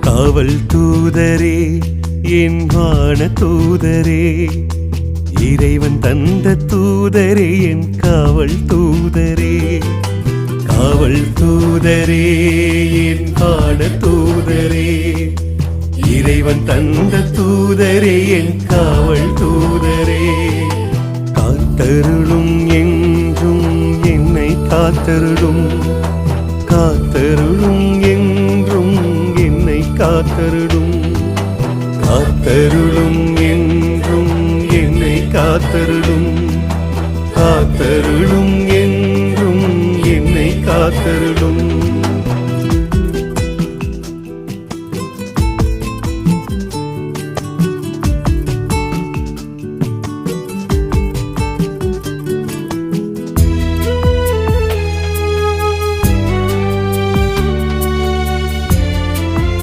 காவல் தூதரே, என் வான தூதரே, இறைவன் தந்த தூதரே, என் காவல் தூதரே. காவல் தூதரே, என் வான தூதரே, இறைவன் தந்த தூதரே, என் காவல் தூதரே. காத்தருளும் என்றும் என்னை காத்தருளும், காத்தருளும் என்றும் என்னை காத்தருளும், காத்தருளும் என்றும் என்னை காத்தருளும், காத்தருளும் என்றும் என்னை காத்தருளும்.